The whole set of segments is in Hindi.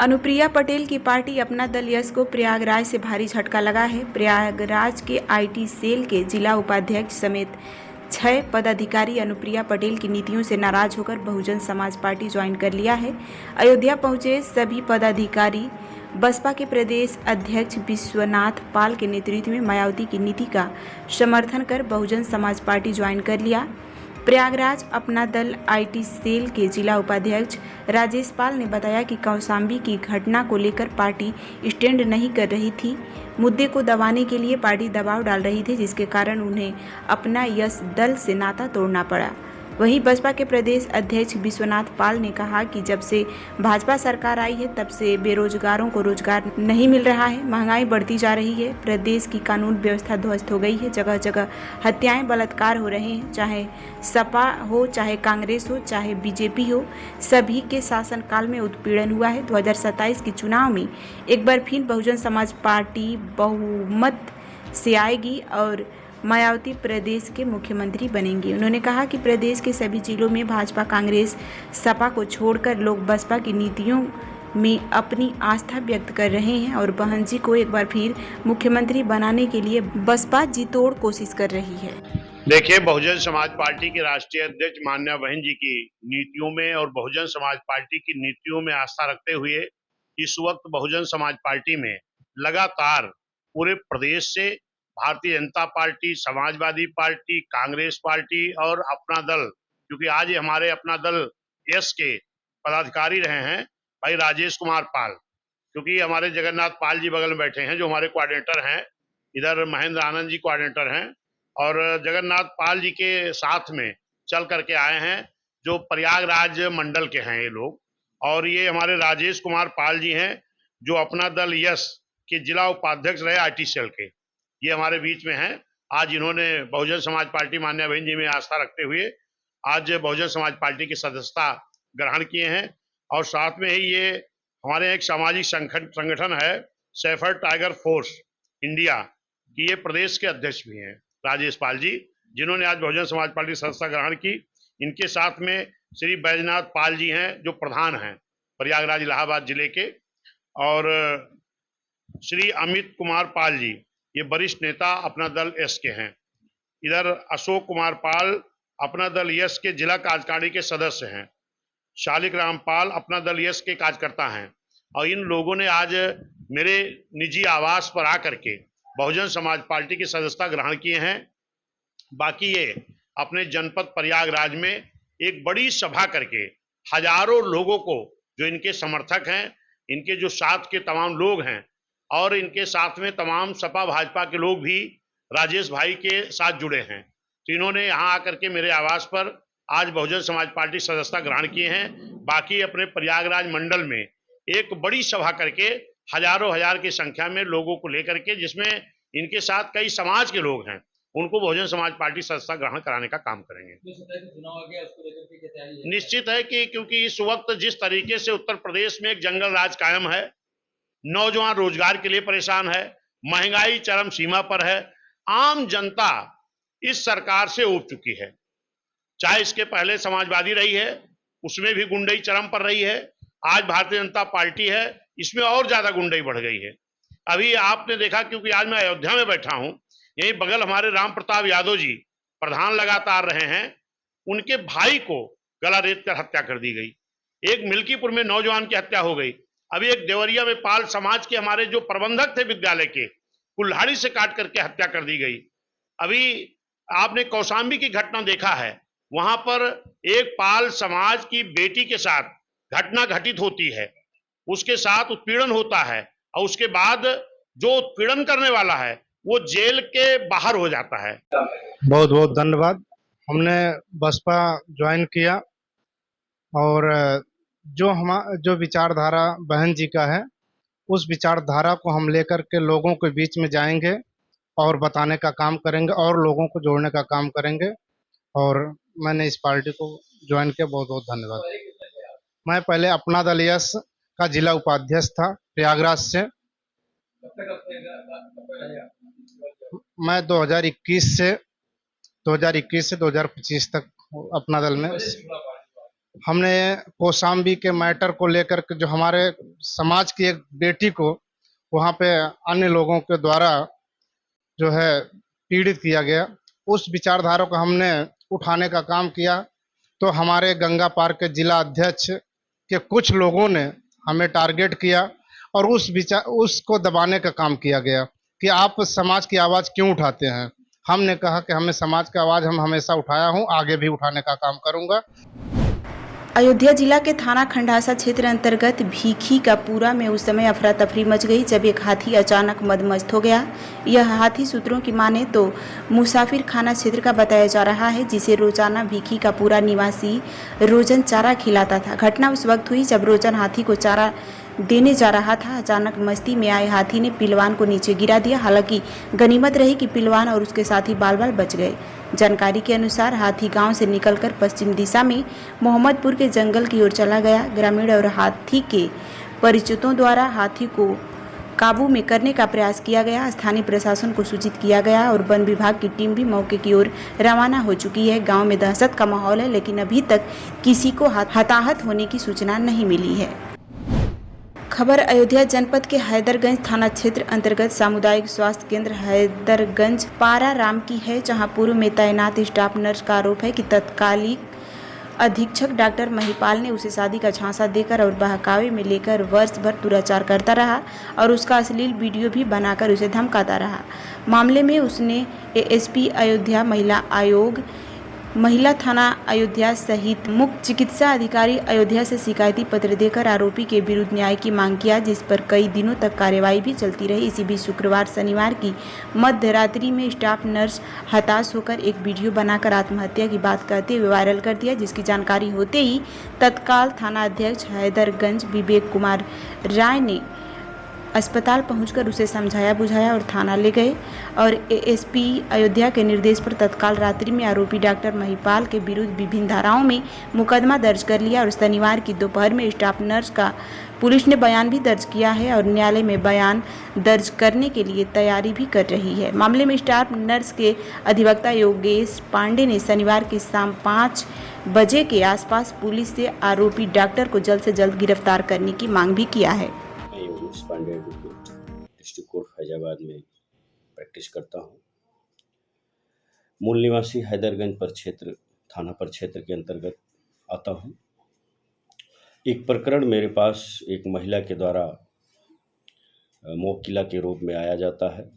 अनुप्रिया पटेल की पार्टी अपना दल यश को प्रयागराज से भारी झटका लगा है। प्रयागराज के आईटी सेल के जिला उपाध्यक्ष समेत 6 पदाधिकारी अनुप्रिया पटेल की नीतियों से नाराज होकर बहुजन समाज पार्टी ज्वाइन कर लिया है। अयोध्या पहुंचे सभी पदाधिकारी बसपा के प्रदेश अध्यक्ष विश्वनाथ पाल के नेतृत्व में मायावती की नीति का समर्थन कर बहुजन समाज पार्टी ज्वाइन कर लिया। प्रयागराज अपना दल आईटी सेल के जिला उपाध्यक्ष राजेश पाल ने बताया कि कौशाम्बी की घटना को लेकर पार्टी स्टैंड नहीं कर रही थी। मुद्दे को दबाने के लिए पार्टी दबाव डाल रही थी, जिसके कारण उन्हें अपना यश दल से नाता तोड़ना पड़ा। वहीं बसपा के प्रदेश अध्यक्ष विश्वनाथ पाल ने कहा कि जब से भाजपा सरकार आई है तब से बेरोजगारों को रोजगार नहीं मिल रहा है, महंगाई बढ़ती जा रही है, प्रदेश की कानून व्यवस्था ध्वस्त हो गई है, जगह जगह हत्याएं बलात्कार हो रहे हैं। चाहे सपा हो, चाहे कांग्रेस हो, चाहे बीजेपी हो, सभी के शासनकाल में उत्पीड़न हुआ है। 2027 के चुनाव में एक बार फिर बहुजन समाज पार्टी बहुमत से आएगी और मायावती प्रदेश के मुख्यमंत्री बनेंगे। उन्होंने कहा कि प्रदेश के सभी जिलों में भाजपा कांग्रेस सपा को छोड़कर लोग बसपा की नीतियों में अपनी आस्था व्यक्त कर रहे हैं और बहन जी को एक बार फिर मुख्यमंत्री बनाने के लिए बसपा जी तोड़ कोशिश कर रही है। देखिए, बहुजन समाज पार्टी के राष्ट्रीय अध्यक्ष मान्या बहन जी की नीतियों में और बहुजन समाज पार्टी की नीतियों में आस्था रखते हुए इस वक्त बहुजन समाज पार्टी में लगातार पूरे प्रदेश से Bharatiya Janata party, Samajwadi party, Congress party और अपना दल, क्योंकि आज हमारे अपना दल यस के पदाधिकारी रहे हैं भाई राजेश कुमार पाल, क्योंकि हमारे जगन्नाथ पाल जी बगल में बैठे हैं जो हमारे कोऑर्डिनेटर हैं, इधर महेंद्र आनंद जी कोऑर्डिनेटर हैं और जगन्नाथ पाल जी के साथ में चल करके आए हैं जो प्रयागराज मंडल के हैं ये लोग। और ये हमारे राजेश कुमार पाल जी हैं जो अपना दल यस के जिला उपाध्यक्ष रहे आईटी सेल के, ये हमारे बीच में हैं। आज इन्होंने बहुजन समाज पार्टी मान्या बहन जी में आस्था रखते हुए आज बहुजन समाज पार्टी की सदस्यता ग्रहण किए हैं और साथ में ही ये हमारे एक सामाजिक संगठन है सैफर टाइगर फोर्स इंडिया की ये प्रदेश के अध्यक्ष भी हैं राजेश पाल जी, जिन्होंने आज बहुजन समाज पार्टी की सदस्यता ग्रहण की। इनके साथ में श्री बैजनाथ पाल जी हैं जो प्रधान हैं प्रयागराज इलाहाबाद जिले के, और श्री अमित कुमार पाल जी ये वरिष्ठ नेता अपना दल यस के हैं। इधर अशोक कुमार पाल अपना दल यस के जिला कार्यकारिणी के सदस्य हैं। शालिक रामपाल अपना दल यस के कार्यकर्ता हैं और इन लोगों ने आज मेरे निजी आवास पर आकर के बहुजन समाज पार्टी की सदस्यता ग्रहण किए हैं। बाकी ये अपने जनपद प्रयागराज में एक बड़ी सभा करके हजारों लोगों को, जो इनके समर्थक हैं, इनके जो साथ के तमाम लोग हैं और इनके साथ में तमाम सपा भाजपा के लोग भी राजेश भाई के साथ जुड़े हैं, तो इन्होंने यहाँ आकर के मेरे आवास पर आज बहुजन समाज पार्टी सदस्यता ग्रहण किए हैं। बाकी अपने प्रयागराज मंडल में एक बड़ी सभा करके हजारों हजार की संख्या में लोगों को लेकर के, जिसमें इनके साथ कई समाज के लोग हैं, उनको बहुजन समाज पार्टी सदस्यता ग्रहण कराने का काम करेंगे। निश्चित है कि क्योंकि इस वक्त जिस तरीके से उत्तर प्रदेश में एक जंगल राज कायम है, नौजवान रोजगार के लिए परेशान है, महंगाई चरम सीमा पर है, आम जनता इस सरकार से ऊब चुकी है। चाहे इसके पहले समाजवादी रही है, उसमें भी गुंडई चरम पर रही है, आज भारतीय जनता पार्टी है, इसमें और ज्यादा गुंडई बढ़ गई है। अभी आपने देखा, क्योंकि आज मैं अयोध्या में बैठा हूं, यही बगल हमारे राम प्रताप यादव जी प्रधान लगातार रहे हैं, उनके भाई को गला रेत कर हत्या कर दी गई। एक मिल्कीपुर में नौजवान की हत्या हो गई। अभी एक देवरिया में पाल समाज के हमारे जो प्रबंधक थे विद्यालय के, कुल्हाड़ी से काट करके हत्या कर दी गई। अभी आपने कौशाम्बी की घटना देखा है, वहां पर एक पाल समाज की बेटी के साथ घटना घटित होती है, उसके साथ उत्पीड़न होता है और उसके बाद जो उत्पीड़न करने वाला है वो जेल के बाहर हो जाता है। बहुत बहुत धन्यवाद। हमने बसपा ज्वाइन किया और जो विचारधारा बहन जी का है, उस विचारधारा को हम लेकर के लोगों के बीच में जाएंगे और बताने का काम करेंगे और लोगों को जोड़ने का काम करेंगे। और मैंने इस पार्टी को ज्वाइन किया। बहुत बहुत धन्यवाद। मैं पहले अपना दल यस का जिला उपाध्यक्ष था प्रयागराज से। मैं 2021 से 2025 तक अपना दल में हमने कौशाम्बी के मैटर को लेकर के जो हमारे समाज की एक बेटी को वहाँ पे अन्य लोगों के द्वारा जो है पीड़ित किया गया, उस विचारधारा को हमने उठाने का काम किया। तो हमारे गंगा पार के जिला अध्यक्ष के कुछ लोगों ने हमें टारगेट किया और उसको दबाने का काम किया गया कि आप समाज की आवाज़ क्यों उठाते हैं। हमने कहा कि हमें समाज की आवाज़ हम हमेशा उठाया हूं, आगे भी उठाने का काम करूंगा। अयोध्या जिला के थाना खंडासा क्षेत्र अंतर्गत भीखी का पूरा में उस समय अफरा तफरी मच गई जब एक हाथी अचानक मदमस्त हो गया। यह हाथी सूत्रों की माने तो मुसाफिर खाना क्षेत्र का बताया जा रहा है, जिसे रोजाना भीखी का पूरा निवासी रोजन चारा खिलाता था। घटना उस वक्त हुई जब रोजन हाथी को चारा देने जा रहा था। अचानक मस्ती में आए हाथी ने पिलवान को नीचे गिरा दिया। हालांकि गनीमत रही कि पिलवान और उसके साथी बाल बाल बच गए। जानकारी के अनुसार हाथी गांव से निकलकर पश्चिम दिशा में मोहम्मदपुर के जंगल की ओर चला गया। ग्रामीण और हाथी के परिचितों द्वारा हाथी को काबू में करने का प्रयास किया गया। स्थानीय प्रशासन को सूचित किया गया और वन विभाग की टीम भी मौके की ओर रवाना हो चुकी है। गांव में दहशत का माहौल है, लेकिन अभी तक किसी को हताहत होने की सूचना नहीं मिली है। खबर अयोध्या जनपद के हैदरगंज थाना क्षेत्र अंतर्गत सामुदायिक स्वास्थ्य केंद्र हैदरगंज पाराराम की है, जहां पूर्व में तैनात स्टाफ नर्स का आरोप है कि तत्कालिक अधीक्षक डॉक्टर महिपाल ने उसे शादी का झांसा देकर और बहकावे में लेकर वर्ष भर दुराचार करता रहा और उसका अश्लील वीडियो भी बनाकर उसे धमकाता रहा। मामले में उसने एएसपी अयोध्या, महिला आयोग, महिला थाना अयोध्या सहित मुख्य चिकित्सा अधिकारी अयोध्या से शिकायती पत्र देकर आरोपी के विरुद्ध न्याय की मांग किया, जिस पर कई दिनों तक कार्यवाही भी चलती रही। इसी बीच शुक्रवार शनिवार की मध्य रात्रि में स्टाफ नर्स हताश होकर एक वीडियो बनाकर आत्महत्या की बात कहते हुए वायरल कर दिया, जिसकी जानकारी होते ही तत्काल थाना अध्यक्ष हैदरगंज विवेक कुमार राय ने अस्पताल पहुंचकर उसे समझाया बुझाया और थाना ले गए और एएसपी अयोध्या के निर्देश पर तत्काल रात्रि में आरोपी डॉक्टर महिपाल के विरुद्ध विभिन्न धाराओं में मुकदमा दर्ज कर लिया और शनिवार की दोपहर में स्टाफ नर्स का पुलिस ने बयान भी दर्ज किया है और न्यायालय में बयान दर्ज करने के लिए तैयारी भी कर रही है। मामले में स्टाफ नर्स के अधिवक्ता योगेश पांडे ने शनिवार की शाम 5 बजे के आसपास पुलिस से आरोपी डॉक्टर को जल्द से जल्द गिरफ्तार करने की मांग भी किया है। योगेश पांडे डिस्ट्रिक्ट कोर्ट फैजाबाद में प्रैक्टिस करता हूँ। मूल निवासी हैदरगंज परिक्षेत्र थाना परिक्षेत्र के अंतर्गत आता हूँ। एक प्रकरण मेरे पास एक महिला के द्वारा मुवक्किला के रूप में आया जाता है।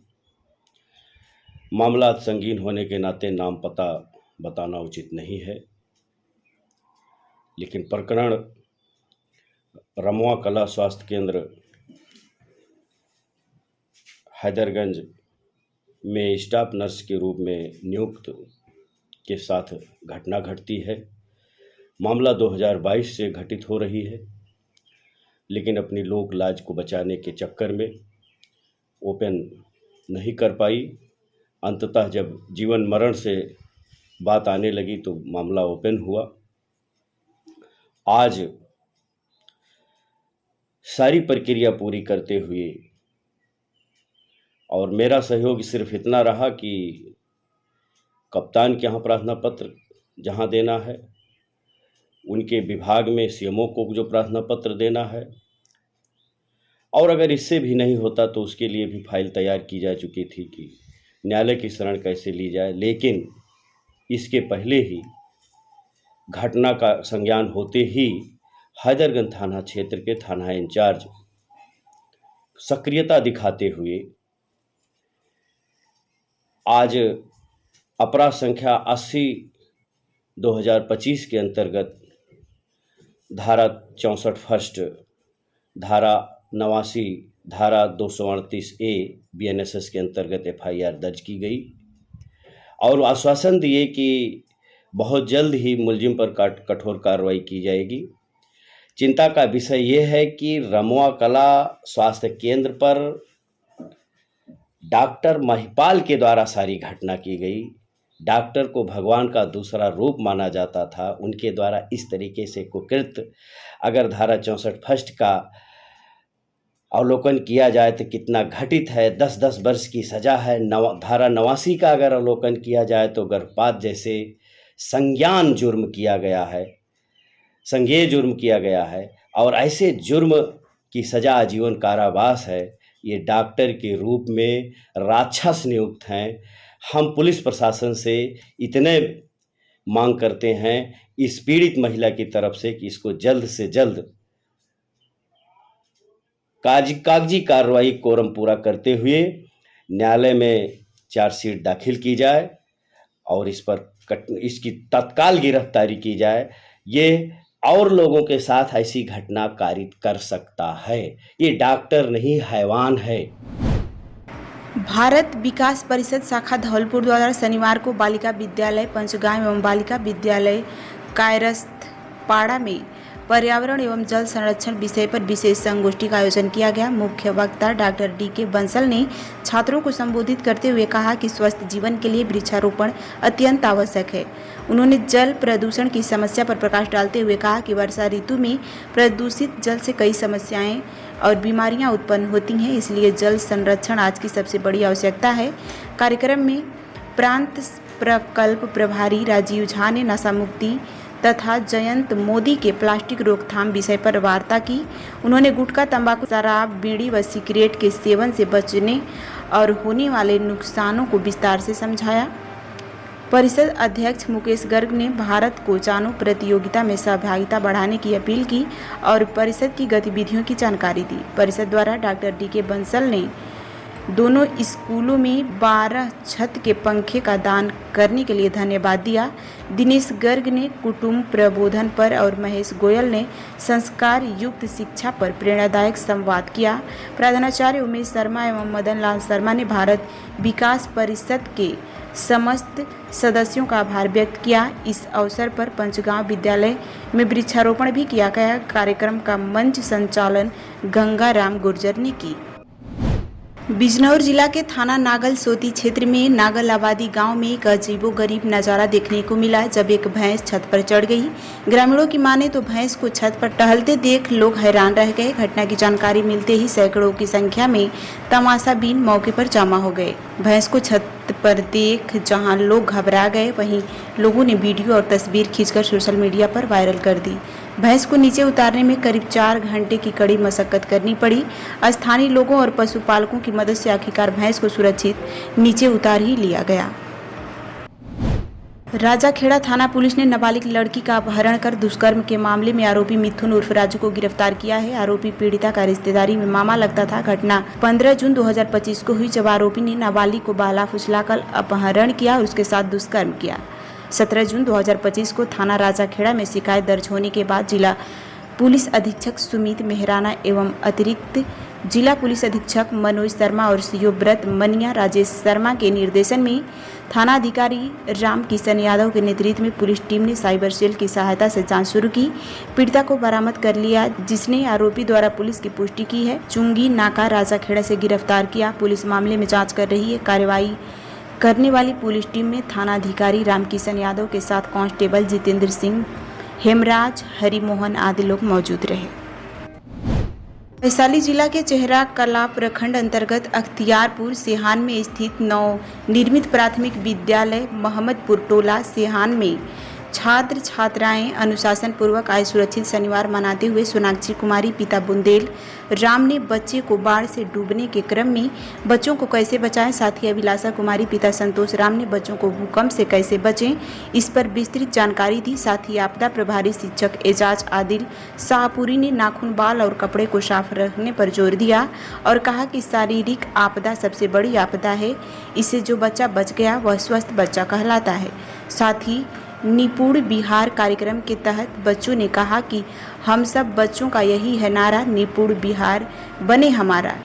मामला संगीन होने के नाते नाम पता बताना उचित नहीं है, लेकिन प्रकरण रमुआ कला स्वास्थ्य केंद्र हैदरगंज में स्टाफ नर्स के रूप में नियुक्त के साथ घटना घटती है। मामला 2022 से घटित हो रही है, लेकिन अपनी लोक लाज को बचाने के चक्कर में ओपन नहीं कर पाई। अंततः जब जीवन मरण से बात आने लगी तो मामला ओपन हुआ। आज सारी प्रक्रिया पूरी करते हुए और मेरा सहयोग सिर्फ इतना रहा कि कप्तान के यहाँ प्रार्थना पत्र जहाँ देना है, उनके विभाग में सीएमओ को जो प्रार्थना पत्र देना है, और अगर इससे भी नहीं होता तो उसके लिए भी फाइल तैयार की जा चुकी थी कि न्यायालय की शरण कैसे ली जाए। लेकिन इसके पहले ही घटना का संज्ञान होते ही हैदरगंज थाना क्षेत्र के थाना इंचार्ज सक्रियता दिखाते हुए आज अपराध संख्या 80/2025 के अंतर्गत धारा 64 फर्स्ट, धारा 89, धारा 238A BNSS के अंतर्गत FIR दर्ज की गई और आश्वासन दिए कि बहुत जल्द ही मुलजिम पर कठोर कार्रवाई की जाएगी। चिंता का विषय यह है कि रमुआ कला स्वास्थ्य केंद्र पर डॉक्टर महिपाल के द्वारा सारी घटना की गई। डॉक्टर को भगवान का दूसरा रूप माना जाता था। उनके द्वारा इस तरीके से कुकृत्य अगर धारा 64 फर्स्ट का अवलोकन किया जाए तो कितना घटित है। 10-10 वर्ष की सज़ा है। धारा 89 का अगर अवलोकन किया जाए तो गर्भपात जैसे संज्ञान जुर्म किया गया है। संज्ञेय जुर्म किया गया है और ऐसे जुर्म की सज़ा आजीवन कारावास है। ये डॉक्टर के रूप में राक्षस नियुक्त हैं। हम पुलिस प्रशासन से इतने मांग करते हैं इस पीड़ित महिला की तरफ से कि इसको जल्द से जल्द कागजी कार्रवाई कोरम पूरा करते हुए न्यायालय में चार्जशीट दाखिल की जाए और इस पर इसकी तत्काल गिरफ्तारी की जाए। ये और लोगों के साथ ऐसी घटना कारित कर सकता है। ये डॉक्टर नहीं हैवान है। भारत विकास परिषद शाखा धौलपुर द्वारा शनिवार को बालिका विद्यालय पंचगांव एवं बालिका विद्यालय कायरस्थ पाड़ा में पर्यावरण एवं जल संरक्षण विषय पर विशेष संगोष्ठी का आयोजन किया गया। मुख्य वक्ता डॉक्टर डी.के. बंसल ने छात्रों को संबोधित करते हुए कहा कि स्वस्थ जीवन के लिए वृक्षारोपण अत्यंत आवश्यक है। उन्होंने जल प्रदूषण की समस्या पर प्रकाश डालते हुए कहा कि वर्षा ऋतु में प्रदूषित जल से कई समस्याएं और बीमारियां उत्पन्न होती हैं, इसलिए जल संरक्षण आज की सबसे बड़ी आवश्यकता है। कार्यक्रम में प्रांत प्रकल्प प्रभारी राजीव झा ने नशा मुक्ति तथा जयंत मोदी के प्लास्टिक रोकथाम विषय पर वार्ता की। उन्होंने गुटखा, तंबाकू, शराब, बीड़ी व सिगरेट के सेवन से बचने और होने वाले नुकसानों को विस्तार से समझाया। परिषद अध्यक्ष मुकेश गर्ग ने भारत को चाणू प्रतियोगिता में सहभागिता बढ़ाने की अपील की और परिषद की गतिविधियों की जानकारी दी। परिषद द्वारा डॉक्टर डी.के. बंसल ने दोनों स्कूलों में 12 छत के पंखे का दान करने के लिए धन्यवाद दिया। दिनेश गर्ग ने कुटुंब प्रबोधन पर और महेश गोयल ने संस्कार युक्त शिक्षा पर प्रेरणादायक संवाद किया। प्रधानाचार्य उमेश शर्मा एवं मदन लाल शर्मा ने भारत विकास परिषद के समस्त सदस्यों का आभार व्यक्त किया। इस अवसर पर पंचगांव विद्यालय में वृक्षारोपण भी किया गया। कार्यक्रम का मंच संचालन गंगाराम गुर्जर ने की। बिजनौर जिला के थाना नागल सोती क्षेत्र में नागल आबादी गांव में एक अजीबोगरीब नज़ारा देखने को मिला जब एक भैंस छत पर चढ़ गई। ग्रामीणों की माने तो भैंस को छत पर टहलते देख लोग हैरान रह गए। घटना की जानकारी मिलते ही सैकड़ों की संख्या में तमाशाबीन मौके पर जमा हो गए। भैंस को छत पर देख जहां लोग घबरा गए, वहीं लोगों ने वीडियो और तस्वीर खींचकर सोशल मीडिया पर वायरल कर दी। भैंस को नीचे उतारने में करीब 4 घंटे की कड़ी मशक्कत करनी पड़ी। स्थानीय लोगों और पशुपालकों की मदद से आखिरकार भैंस को सुरक्षित नीचे उतार ही लिया गया। राजाखेड़ा थाना पुलिस ने नाबालिग लड़की का अपहरण कर दुष्कर्म के मामले में आरोपी मिथुन उर्फ राजू को गिरफ्तार किया है। आरोपी पीड़िता का रिश्तेदारी में मामा लगता था। घटना 15 जून 2025 को हुई जब आरोपी ने नाबालिग को बहला फुसलाकर अपहरण किया और उसके साथ दुष्कर्म किया। 17 जून 2025 को थाना राजाखेड़ा में शिकायत दर्ज होने के बाद जिला पुलिस अधीक्षक सुमित मेहराना एवं अतिरिक्त जिला पुलिस अधीक्षक मनोज शर्मा और सीओ व्रत मनिया राजेश शर्मा के निर्देशन में थाना अधिकारी राम किशन यादव के नेतृत्व में पुलिस टीम ने साइबर सेल की सहायता से जांच शुरू की। पीड़िता को बरामद कर लिया, जिसने आरोपी द्वारा पुलिस की पुष्टि की है। चुंगी नाका राजाखेड़ा से गिरफ्तार किया। पुलिस मामले में जाँच कर रही है। कार्रवाई करने वाली पुलिस टीम में थाना अधिकारी रामकिशन यादव के साथ कांस्टेबल जितेंद्र सिंह, हेमराज, हरिमोहन आदि लोग मौजूद रहे। वैशाली जिला के चेहरा कला प्रखंड अंतर्गत अख्तियारपुर सेहान में स्थित नवनिर्मित प्राथमिक विद्यालय मोहम्मदपुर टोला सेहान में छात्र छात्राएं अनुशासन पूर्वक आय सुरक्षित शनिवार मनाते हुए सोनाक्षी कुमारी पिता बुंदेल राम ने बच्चे को बाढ़ से डूबने के क्रम में बच्चों को कैसे बचाएं, साथ ही अभिलाषा कुमारी पिता संतोष राम ने बच्चों को भूकंप से कैसे बचें, इस पर विस्तृत जानकारी दी। साथ ही आपदा प्रभारी शिक्षक एजाज आदिल शाहपुरी ने नाखून, बाल और कपड़े को साफ रखने पर जोर दिया और कहा कि शारीरिक आपदा सबसे बड़ी आपदा है। इससे जो बच्चा बच गया वह स्वस्थ बच्चा कहलाता है। साथ ही निपुण बिहार कार्यक्रम के तहत बच्चों ने कहा कि हम सब बच्चों का यही है नारा, निपुण बिहार बने हमारा।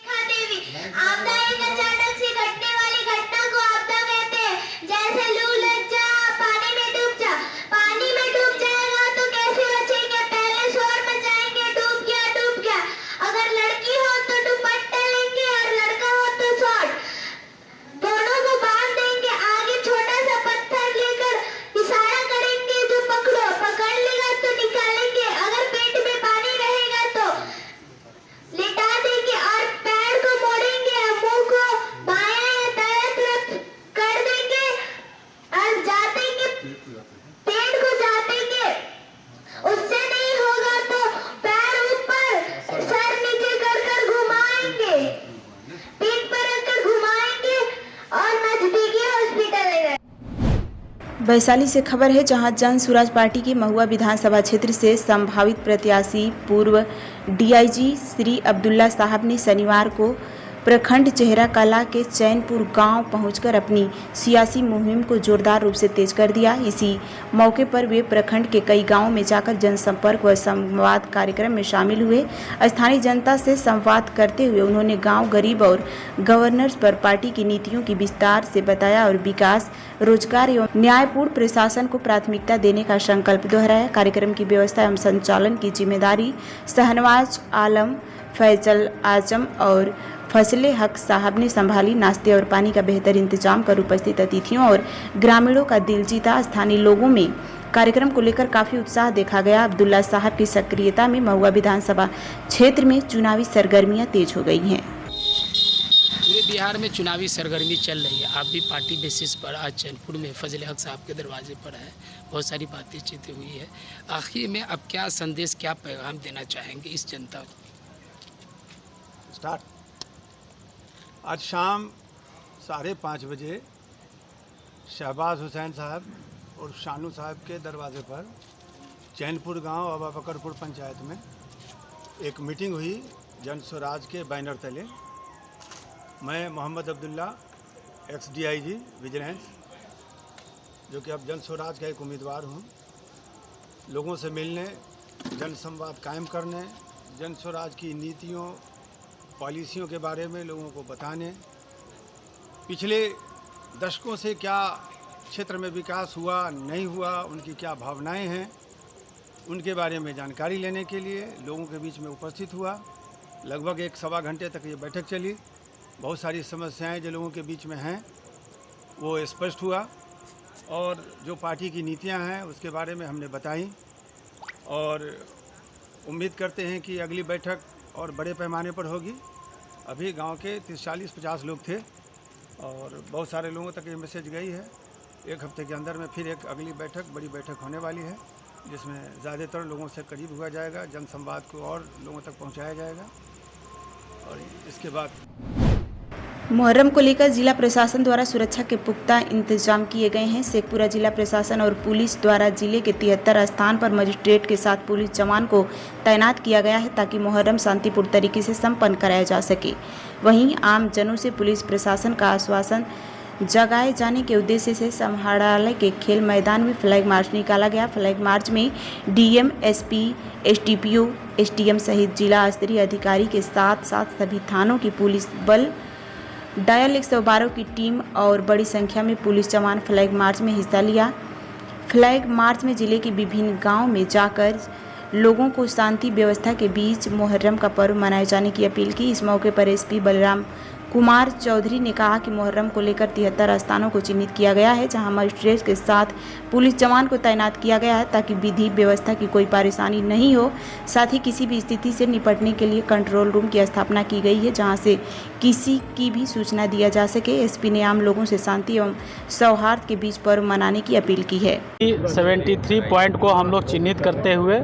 वैशाली से खबर है, जहां जन स्वराज पार्टी की महुआ विधानसभा क्षेत्र से संभावित प्रत्याशी पूर्व डीआईजी श्री अब्दुल्ला साहब ने शनिवार को प्रखंड चेहरा कला के चैनपुर गांव पहुंचकर अपनी सियासी मुहिम को जोरदार रूप से तेज कर दिया। इसी मौके पर वे प्रखंड के कई गांवों में जाकर जनसंपर्क व संवाद कार्यक्रम में शामिल हुए। स्थानीय जनता से संवाद करते हुए उन्होंने गांव गरीब और गवर्नर्स पर पार्टी की नीतियों की विस्तार से बताया और विकास, रोजगार एवं न्यायपूर्ण प्रशासन को प्राथमिकता देने का संकल्प दोहराया। कार्यक्रम की व्यवस्था एवं संचालन की जिम्मेदारी शहनवाज आलम, फैजल आजम और फजले हक साहब ने संभाली। नाश्ते और पानी का बेहतर इंतजाम कर उपस्थित अतिथियों और ग्रामीणों का दिल जीता। स्थानीय लोगों में कार्यक्रम को लेकर काफी उत्साह देखा गया। अब्दुल्ला साहब की सक्रियता में महुआ विधानसभा क्षेत्र में चुनावी सरगर्मियां तेज हो गई हैं। पूरे बिहार में चुनावी सरगर्मी चल रही है। आप भी पार्टी बेसिस पर आज चैनपुर में फजले हक साहब के दरवाजे पर है, बहुत सारी बातचीत हुई है। आखिर में अब क्या संदेश, क्या पैगाम देना चाहेंगे इस जनता को? आज शाम 5:30 बजे शहबाज हुसैन साहब और शानू साहब के दरवाजे पर चैनपुर गांव अबा बकरपुर पंचायत में एक मीटिंग हुई जन स्वराज के बैनर तले। मैं Mohammad Abdullah, ex DIG vigilance, जो कि अब जन स्वराज का एक उम्मीदवार हूं, लोगों से मिलने, जन संवाद कायम करने, जन स्वराज की नीतियों पॉलिसियों के बारे में लोगों को बताने, पिछले दशकों से क्या क्षेत्र में विकास हुआ नहीं हुआ, उनकी क्या भावनाएं हैं, उनके बारे में जानकारी लेने के लिए लोगों के बीच में उपस्थित हुआ। लगभग 1-1.25 घंटे तक ये बैठक चली। बहुत सारी समस्याएं जो लोगों के बीच में हैं वो स्पष्ट हुआ और जो पार्टी की नीतियां हैं उसके बारे में हमने बताई और उम्मीद करते हैं कि अगली बैठक और बड़े पैमाने पर होगी। अभी गांव के 30-40-50 लोग थे और बहुत सारे लोगों तक ये मैसेज गई है। 1 हफ्ते के अंदर में फिर एक अगली बैठक, बड़ी बैठक होने वाली है, जिसमें ज़्यादातर लोगों से करीब हुआ जाएगा, जन संवाद को और लोगों तक पहुंचाया जाएगा। और इसके बाद मुहर्रम को लेकर जिला प्रशासन द्वारा सुरक्षा के पुख्ता इंतजाम किए गए हैं। शेखपुरा जिला प्रशासन और पुलिस द्वारा जिले के 73 स्थान पर मजिस्ट्रेट के साथ पुलिस जवान को तैनात किया गया है, ताकि मुहर्रम शांतिपूर्ण तरीके से संपन्न कराया जा सके। वहीं आम जनों से पुलिस प्रशासन का आश्वासन जगाए जाने के उद्देश्य से समाहरणालय के खेल मैदान में फ्लैग मार्च निकाला गया। फ्लैग मार्च में डीएम, एसपी, एसडीपीओ, एसडीएम सहित जिला स्तरीय अधिकारी के साथ साथ सभी थानों की पुलिस बल, डायल 112 की टीम और बड़ी संख्या में पुलिस जवान फ्लैग मार्च में हिस्सा लिया। फ्लैग मार्च में जिले के विभिन्न गांव में जाकर लोगों को शांति व्यवस्था के बीच मुहर्रम का पर्व मनाए जाने की अपील की। इस मौके पर एसपी बलराम कुमार चौधरी ने कहा कि मुहर्रम को लेकर 73 स्थानों को चिन्हित किया गया है, जहां मजिस्ट्रेट के साथ पुलिस जवान को तैनात किया गया है, ताकि विधि व्यवस्था की कोई परेशानी नहीं हो। साथ ही किसी भी स्थिति से निपटने के लिए कंट्रोल रूम की स्थापना की गई है, जहां से किसी की भी सूचना दिया जा सके। एसपी ने आम लोगों से शांति एवं सौहार्द के बीच पर्व मनाने की अपील की है। 73 पॉइंट को हम लोग चिन्हित करते हुए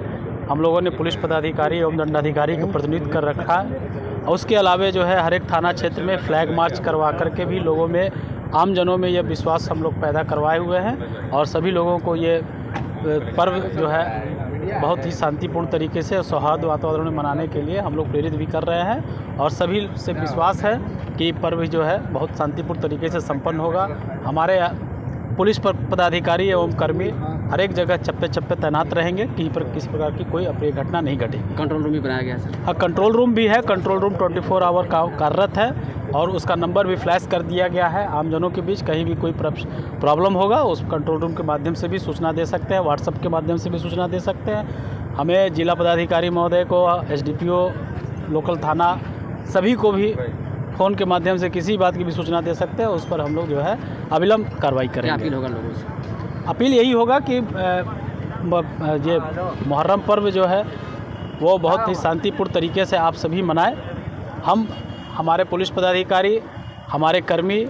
हम लोगों ने पुलिस पदाधिकारी एवं दंडाधिकारी का प्रतिनिधित्व कर रखा है। और उसके अलावे जो है हर एक थाना क्षेत्र में फ्लैग मार्च करवा करके भी लोगों में, आम जनों में ये विश्वास हम लोग पैदा करवाए हुए हैं और सभी लोगों को ये पर्व जो है बहुत ही शांतिपूर्ण तरीके से सौहार्द वातावरण में मनाने के लिए हम लोग प्रेरित भी कर रहे हैं और सभी से विश्वास है कि पर्व जो है बहुत शांतिपूर्ण तरीके से संपन्न होगा। हमारे पुलिस पदाधिकारी एवं कर्मी हर एक जगह चप्पे तैनात रहेंगे कि पर किसी प्रकार की कोई अप्रिय घटना नहीं घटेगी। कंट्रोल रूम भी बनाया गया है? हाँ, कंट्रोल रूम भी है। कंट्रोल रूम 24 आवर कार्यरत है और उसका नंबर भी फ्लैश कर दिया गया है। आम जनों के बीच कहीं भी कोई प्रॉब्लम होगा उस कंट्रोल रूम के माध्यम से भी सूचना दे सकते हैं, व्हाट्सएप के माध्यम से भी सूचना दे सकते हैं। हमें जिला पदाधिकारी महोदय को, एसडीपीओ, लोकल थाना सभी को भी फ़ोन के माध्यम से किसी बात की भी सूचना दे सकते हैं। उस पर हम लोग जो है अविलंब कार्रवाई करेंगे। क्या अपील होगा लोगों से? अपील यही होगा कि ये मुहर्रम पर्व जो है वो बहुत ही शांतिपूर्ण तरीके से आप सभी मनाएं। हम, हमारे पुलिस पदाधिकारी, हमारे कर्मी,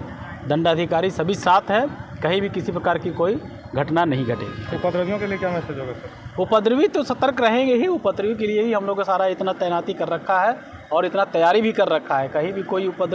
दंडाधिकारी सभी साथ हैं, कहीं भी किसी प्रकार की कोई घटना नहीं घटेगी। उपद्रवियों के लिए क्या मैसेज होगा सर? उपद्रवी तो सतर्क रहेंगे ही। उपद्रवी के लिए ही हम लोग का सारा इतना तैनाती कर रखा है और इतना तैयारी भी कर रखा है। कहीं भी कोई उपद्रव